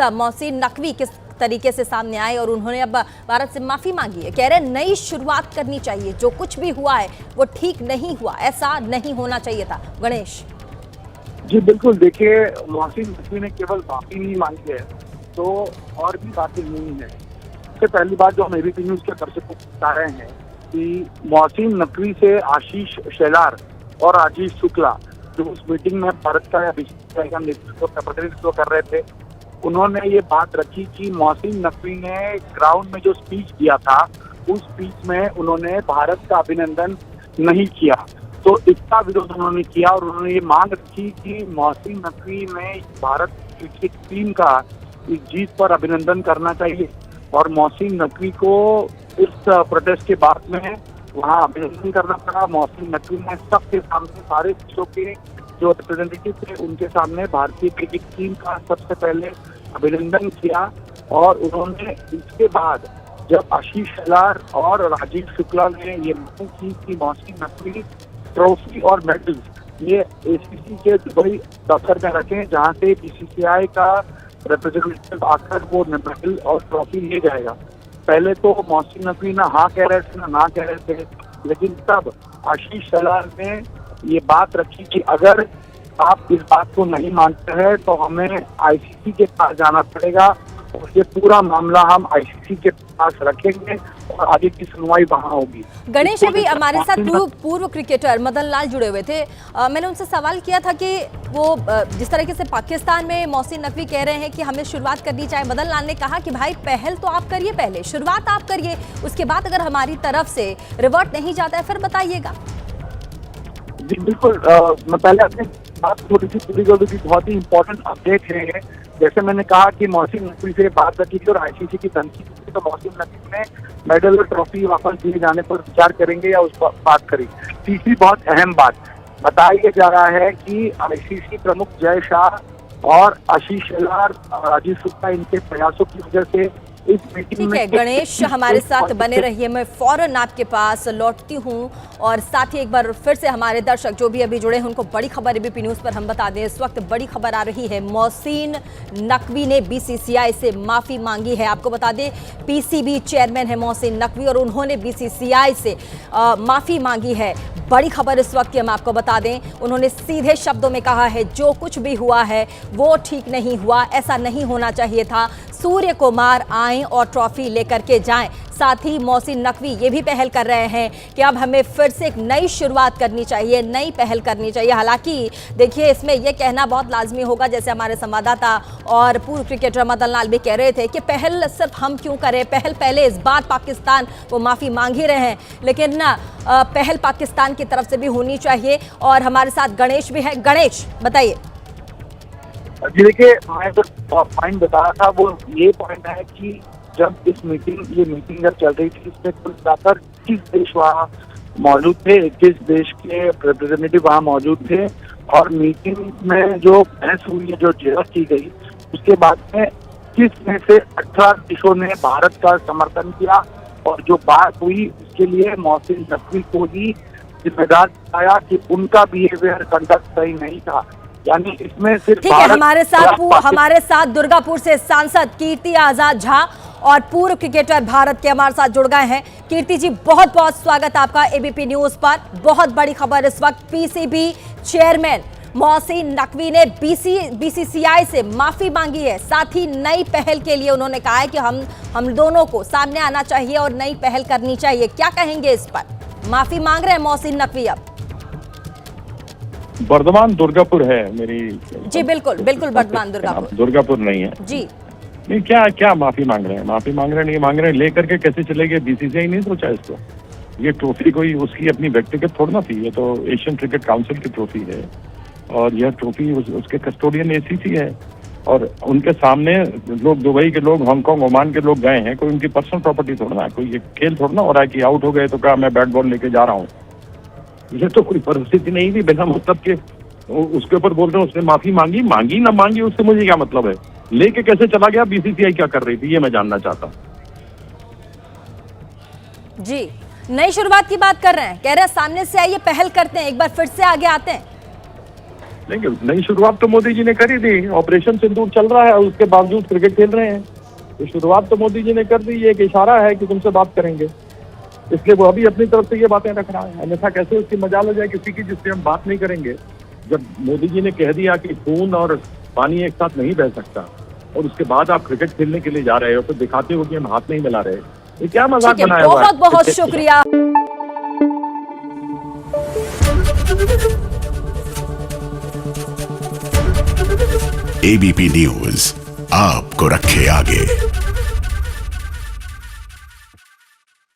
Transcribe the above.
मोहसिन नकवी किस तरीके से सामने आए और उन्होंने अब भारत से माफी मांगी है। कह रहे नई शुरुआत करनी चाहिए, जो कुछ भी हुआ है वो ठीक नहीं हुआ, ऐसा नहीं होना चाहिए था। गणेश जी बिल्कुल, देखिए मोहसिन नकवी ने केवल माफी नहीं मांगी है तो और भी बातें नहीं है। सबसे पहली बात जो हम एबीपी न्यूज के दर्शकों को बता रहे हैं कि मोहसिन नकवी से आशीष शेलार और राजीव शुक्ला जो उस मीटिंग में भारत का प्रतिनिधित्व कर रहे थे, उन्होंने ये बात रखी कि मोहसिन नकवी ने ग्राउंड में जो स्पीच दिया था उस स्पीच में उन्होंने भारत का अभिनंदन नहीं किया, तो इसका विरोध उन्होंने किया और उन्होंने ये मांग रखी कि मोहसिन नकवी में भारत क्रिकेट टीम का इस जीत पर अभिनंदन करना चाहिए। और मोहसिन नकवी को इस प्रोटेस्ट के बाद में वहाँ अभिनंदन करना पड़ा। मोहसिन नकवी ने सबके सामने, सारे देशों के जो रिप्रेजेंटेटिव थे उनके सामने भारतीय क्रिकेट टीम का सबसे पहले अभिनंदन किया। और उन्होंने इसके बाद जब आशीष शेलार और राजीव शुक्ला ने ये मांग की कि मोहसिन नकवी ट्रॉफी और मेडल ये एसीसी के दुबई दफ्तर में रखें, जहां से बीसीसीआई का रिप्रेजेंटेटिव आकर वो मेडल और ट्रॉफी ले जाएगा। पहले तो मोहसिन नकवी ना हाँ कह रहे थे ना कह रहे थे, लेकिन तब आशीष शेलार ने ये बात रखी कि अगर आप इस बात को नहीं मानते हैं तो हमें आईसीसी के पास जाना पड़ेगा और ये पूरा मामला हम आईसीसी के पास रखेंगे और आगे की सुनवाई वहाँ होगी। गणेश, अभी हमारे साथ पूर्व क्रिकेटर मदन लाल जुड़े हुए थे। मैंने उनसे सवाल किया था कि वो जिस तरीके से पाकिस्तान में मोहसिन नकवी कह रहे हैं कि हमें शुरुआत करनी चाहिए, मदन लाल ने कहा कि भाई पहल तो आप करिए, पहले शुरुआत आप करिए, उसके बाद अगर हमारी तरफ से रिवर्ट नहीं जाता है फिर बताइएगा। जी बिल्कुल, मैं पहले अपनी बात थोड़ी सी पूरी कर दूं कि बहुत ही इम्पोर्टेंट अपडेट है। जैसे मैंने कहा कि मोहसिन नकवी से बात रखी थी और आईसीसी की धमकी दी, तो मोहसिन नकवी ने मेडल और ट्रॉफी वापस दिए जाने पर विचार करेंगे या उस पर बात करेंगे। तीसरी बहुत अहम बात बताया जा रहा है कि आईसीसी प्रमुख जय शाह और आशीष शेलार, राजीव शुक्ला, इनके प्रयासों की वजह से इस मीटिंग में। ठीक है गणेश, हमारे साथ बने रहिए, मैं फौरन आपके पास लौटती हूं। और साथ ही एक बार फिर से हमारे दर्शक जो भी अभी जुड़े हैं उनको बड़ी खबर एबीपी न्यूज पर हम बता दें। इस वक्त बड़ी खबर आ रही है, मोहसिन नकवी ने बीसीसीआई से माफी मांगी है। आपको बता दें पीसीबी चेयरमैन है मोहसिन नकवी और उन्होंने बीसीसीआई से माफी मांगी है। बड़ी खबर इस वक्त की हम आपको बता दें, उन्होंने सीधे शब्दों में कहा है जो कुछ भी हुआ है वो ठीक नहीं हुआ, ऐसा नहीं होना चाहिए था। सूर्य कुमार आए और ट्रॉफी लेकर के जाएं। साथ ही मोहसिन नकवी ये भी पहल कर रहे हैं कि अब हमें फिर से एक नई शुरुआत करनी चाहिए, नई पहल करनी चाहिए। हालांकि देखिए इसमें यह कहना बहुत लाजमी होगा, जैसे हमारे संवाददाता और पूर्व क्रिकेटर मदन लाल भी कह रहे थे कि पहल सिर्फ हम क्यों करें, पहल पहले इस बार पाकिस्तान वो माफ़ी मांग ही रहे हैं, लेकिन ना पहल पाकिस्तान की तरफ से भी होनी चाहिए। और हमारे साथ गणेश भी है। गणेश बताइए। जी देखिए, मैं जो पॉइंट बता रहा था वो ये पॉइंट है कि जब ये मीटिंग जब चल रही थी, इसमें कुल मिलाकर 21 देश वहाँ मौजूद थे, 21 देश के रिप्रेजेंटेटिव वहाँ मौजूद थे। और मीटिंग में जो बहस हुई है, जो जिरह की गई, उसके बाद में 21 में से 18 देशों ने भारत का समर्थन किया। और जो बात हुई उसके लिए मोहसिन नकवी को ही जिम्मेदार बताया कि उनका बिहेवियर, कंडक्ट सही नहीं था। यानी इसमें सिर्फ ठीक है, हमारे साथ दुर्गापुर से सांसद कीर्ति आजाद झा और पूर्व क्रिकेटर भारत के हमारे साथ जुड़ गए हैं। कीर्ति जी, बहुत बहुत स्वागत आपका एबीपी न्यूज पर। बहुत बड़ी खबर इस वक्त, पीसीबी चेयरमैन मोहसिन नकवी ने बीसीसीआई से माफी मांगी है। साथ ही नई पहल के लिए उन्होंने कहा है कि हम दोनों को सामने आना चाहिए और नई पहल करनी चाहिए। क्या कहेंगे इस पर? माफी मांग रहे हैं मोहसिन नकवी अब। बर्धमान दुर्गापुर है मेरी। जी बिल्कुल बर्धमान दुर्गापुर नहीं है जी। नहीं, क्या माफी मांग रहे हैं? माफी मांग रहे हैं, नहीं मांग रहे हैं, लेकर के कैसे चले गए? बीसीसीआई नहीं सोचा इसको? ये ट्रॉफी कोई उसकी अपनी व्यक्तिगत थोड़ा ना थी, ये तो एशियन क्रिकेट काउंसिल की ट्रॉफी है और यह ट्रॉफी उसके कस्टोडियन एसीसी है। और उनके सामने लोग, दुबई के लोग, हांगकांग, ओमान के लोग गए हैं, कोई उनकी पर्सनल प्रॉपर्टी थोड़ा ना, कोई ये खेल थोड़ा ना हो रहा है कि आउट हो गए तो क्या मैं बैट बॉल लेके जा रहा हूँ। ये तो कोई परिस्थिति नहीं थी बिना मतलब के उसके ऊपर बोल रहे हैं उसने माफी मांगी ना मांगी, उससे मुझे क्या मतलब है? लेके कैसे चला गया? बीसीसीआई क्या कर रही थी, ये मैं जानना चाहता हूँ। जी, नई शुरुआत की बात कर रहे हैं, कह रहे हैं सामने से आइए, पहल करते हैं, एक बार फिर से आगे आते हैं। नहीं, नई शुरुआत तो मोदी जी ने करी थी, ऑपरेशन सिंदूर चल रहा है, उसके बावजूद क्रिकेट खेल रहे हैं। तो शुरुआत तो मोदी जी ने कर दी, ये एक इशारा है कि तुमसे बात करेंगे, इसलिए वो अभी अपनी तरफ से ये बातें रख रहा है। अन्यथा कैसे उसकी मजाल हो जाए किसी की जिससे हम बात नहीं करेंगे। जब मोदी जी ने कह दिया कि खून और पानी एक साथ नहीं बह सकता, और उसके बाद आप क्रिकेट खेलने के लिए जा रहे हो, तो दिखाते हो कि हम हाथ नहीं मिला रहे, ये क्या मजाक ठीक है, बनाया हुआ है? बहुत बहुत शुक्रिया। एबीपी न्यूज आपको रखे आगे।